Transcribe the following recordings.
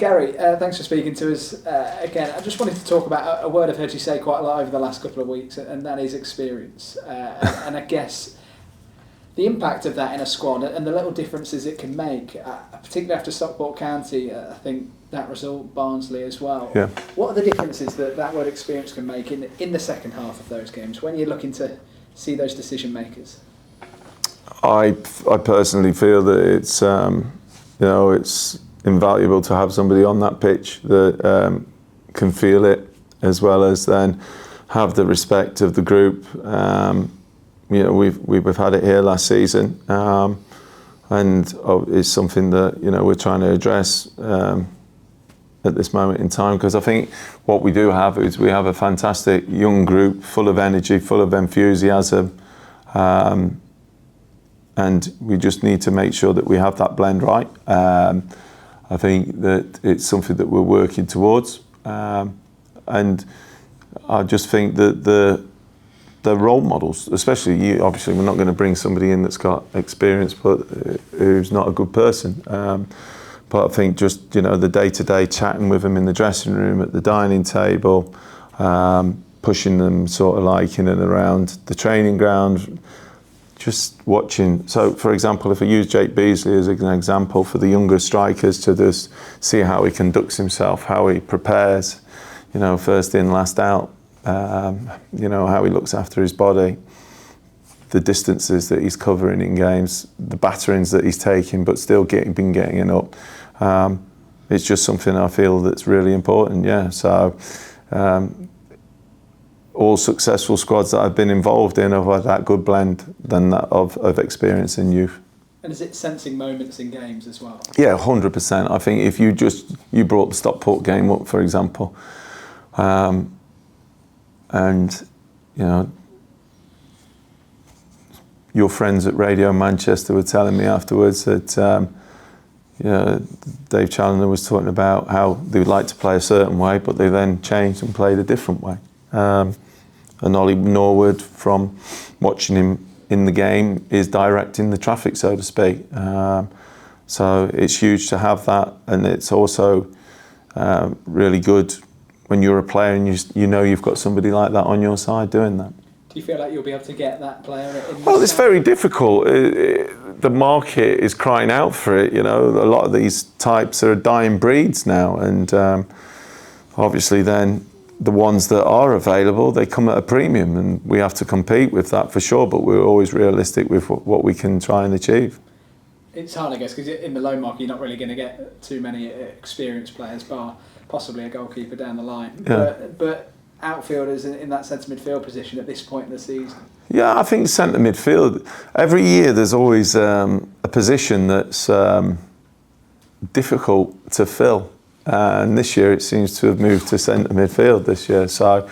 Gary, thanks for speaking to us again. I just wanted to talk about a word I've heard you say quite a lot over the last couple of weeks, and that is experience. And I guess the impact of that in a squad and the little differences it can make, particularly after Stockport County, I think that result, Barnsley as well. Yeah. What are the differences that word experience can make in the second half of those games when you're looking to see those decision makers? I personally feel that it's it's invaluable to have somebody on that pitch that can feel it, as well as then have the respect of the group. We've had it here last season, and it's something that we're trying to address at this moment in time, because I think what we do have is we have a fantastic young group, full of energy, full of enthusiasm, and we just need to make sure that we have that blend right. I think that it's something that we're working towards, and I just think that the role models, especially obviously we're not going to bring somebody in that's got experience but who's not a good person. But I think just the day-to-day chatting with them in the dressing room, at the dining table, pushing them sort of like in and around the training ground, just watching. So, for example, if I use Jake Beasley as an example for the younger strikers, to just see how he conducts himself, how he prepares, first in, last out, how he looks after his body, the distances that he's covering in games, the batterings that he's taking, but still been getting it up. It's just something I feel that's really important. Yeah. So. All successful squads that I've been involved in have had that good blend than that of experience and youth. And is it sensing moments in games as well? Yeah, 100%. I think if you brought the Stockport game up, for example, and your friends at Radio Manchester were telling me afterwards that Dave Challoner was talking about how they would like to play a certain way, but they then changed and played a different way. And Ollie Norwood, from watching him in the game, is directing the traffic, so to speak. So it's huge to have that, and it's also really good when you're a player and you've got somebody like that on your side doing that. Do you feel like you'll be able to get that player in? Well, it's very difficult. The market is crying out for it. A lot of these types are dying breeds now, and obviously then the ones that are available, they come at a premium, and we have to compete with that for sure, but we're always realistic with what we can try and achieve. It's hard, I guess, because in the loan market you're not really going to get too many experienced players, bar possibly a goalkeeper down the line. Yeah. But outfielders in that centre midfield position at this point in the season? Yeah, I think centre midfield, every year there's always a position that's difficult to fill. And this year it seems to have moved to centre midfield this year. So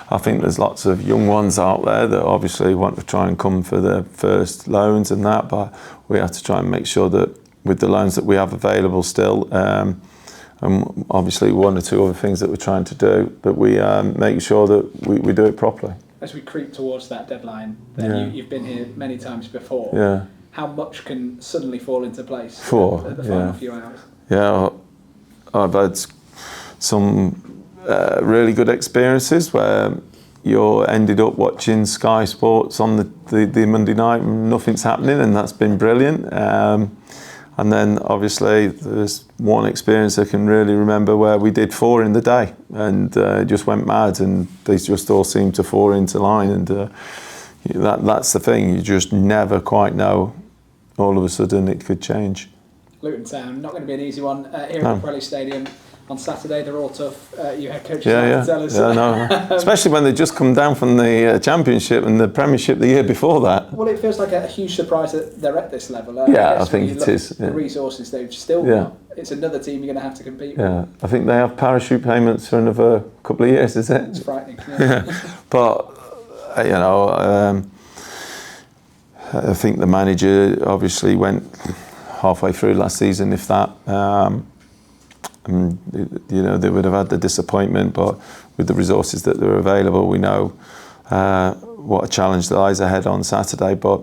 I think there's lots of young ones out there that obviously want to try and come for their first loans and that, but we have to try and make sure that with the loans that we have available still, and obviously one or two other things that we're trying to do, but we make sure that we do it properly. As we creep towards that deadline, then you've been here many times before. Yeah. How much can suddenly fall into place at the final few hours? Yeah. I've had some really good experiences where you're ended up watching Sky Sports on the Monday night and nothing's happening, and that's been brilliant. And then obviously there's one experience I can really remember where we did 4 in the day and just went mad, and they just all seemed to fall into line, and that's the thing, you just never quite know. All of a sudden it could change. Luton Town, not going to be an easy one here at Pirelli Stadium on Saturday. They're all tough. You head coach tell us. Yeah, no. Especially when they just come down from the Championship and the Premiership the year before that. Well, it feels like a huge surprise that they're at this level. I think it is. The resources they've still got. It's another team you're going to have to compete with. Yeah, I think they have parachute payments for another couple of years, is it? It's frightening. But, I think the manager obviously went halfway through last season, if that. And, they would have had the disappointment, but with the resources that are available, we know what a challenge lies ahead on Saturday. But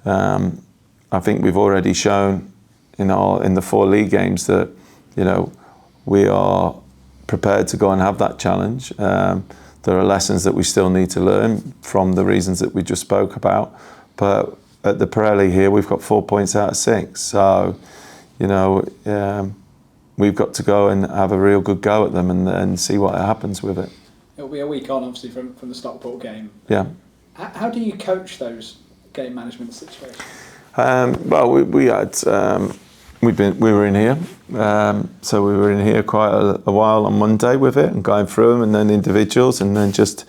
I think we've already shown in the 4 league games that we are prepared to go and have that challenge. There are lessons that we still need to learn from the reasons that we just spoke about. But at the Pirelli here, we've got 4 points out of 6. So, you know, we've got to go and have a real good go at them and see what happens with it. It'll be a week on, obviously, from the Stockport game. Yeah. How do you coach those game management situations? Well, we had we were in here, so we were in here quite a while on Monday with it and going through them, and then individuals, and then just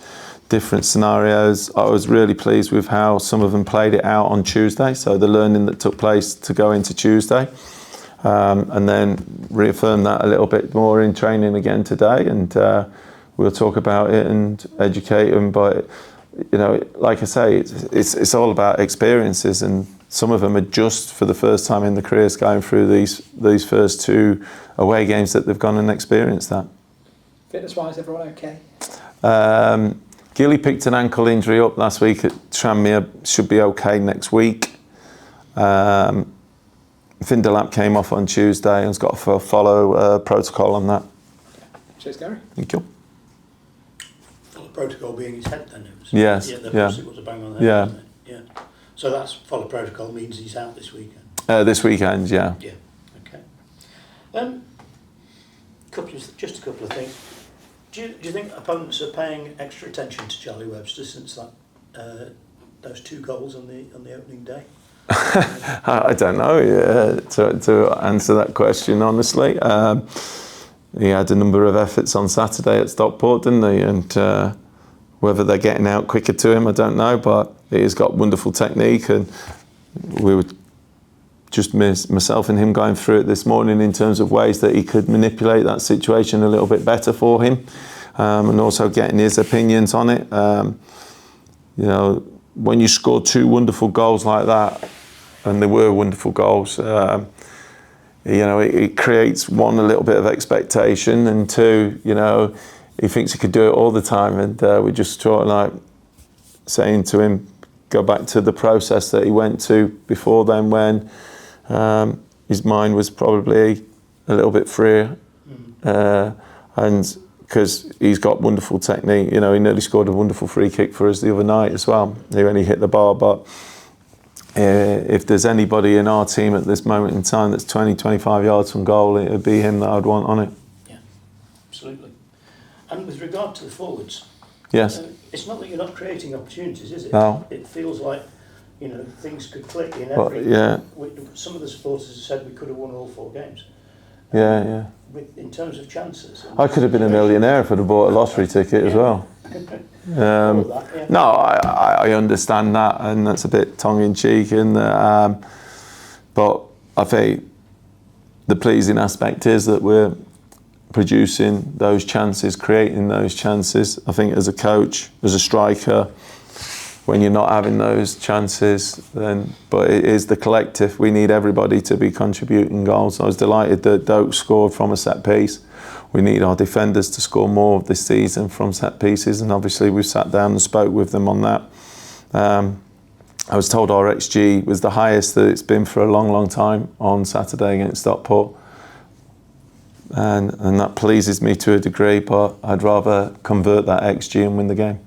different scenarios. I was really pleased with how some of them played it out on Tuesday, so the learning that took place to go into Tuesday, and then reaffirm that a little bit more in training again today, and we'll talk about it and educate them. But you know, like I say, it's all about experiences, and some of them are just for the first time in their careers going through these first 2 away games that they've gone and experienced that. Fitness-wise, everyone okay? Gilly picked an ankle injury up last week at Tranmere, should be okay next week. Finderlap came off on Tuesday and has got to follow protocol on that. Okay. Cheers, Gary. Thank you. Follow protocol being his head then? It was, yes. Yeah, yeah. it was a bang on the head, wasn't it? Yeah. So that's follow protocol means he's out this weekend? This weekend, yeah. Yeah, okay. Just a couple of things. Do you think opponents are paying extra attention to Charlie Webster since that those 2 goals on the opening day? I don't know to answer that question honestly. He had a number of efforts on Saturday at Stockport, didn't he? And whether they're getting out quicker to him, I don't know. But he's got wonderful technique, and we were just myself and him going through it this morning in terms of ways that he could manipulate that situation a little bit better for him, and also getting his opinions on it. You know, when you score 2 wonderful goals like that, and they were wonderful goals, you know, it creates, 1, a little bit of expectation, and 2, you know, he thinks he could do it all the time, and we just sort of like saying to him, go back to the process that he went to before then, when his mind was probably a little bit freer, and because he's got wonderful technique. You know, he nearly scored a wonderful free kick for us the other night as well. He only hit the bar, but if there's anybody in our team at this moment in time that's 20, 25 yards from goal, it would be him that I'd want on it. Yeah, absolutely. And with regard to the forwards, yes, it's not that you're not creating opportunities, is it? No. It feels like, you know, things could click in but, every. yeah. Some of the supporters have said we could have won all 4 games. Yeah. In terms of chances. I could have been a millionaire if I'd have bought a lottery ticket as well. No, I understand that, and that's a bit tongue in cheek, and but I think the pleasing aspect is that we're producing those chances, creating those chances. I think as a coach, as a striker, when you're not having those chances, then, but it is the collective. We need everybody to be contributing goals. I was delighted that Doak scored from a set piece. We need our defenders to score more this season from set pieces, and obviously we've sat down and spoke with them on that. I was told our XG was the highest that it's been for a long, long time on Saturday against Stockport. And that pleases me to a degree, but I'd rather convert that XG and win the game.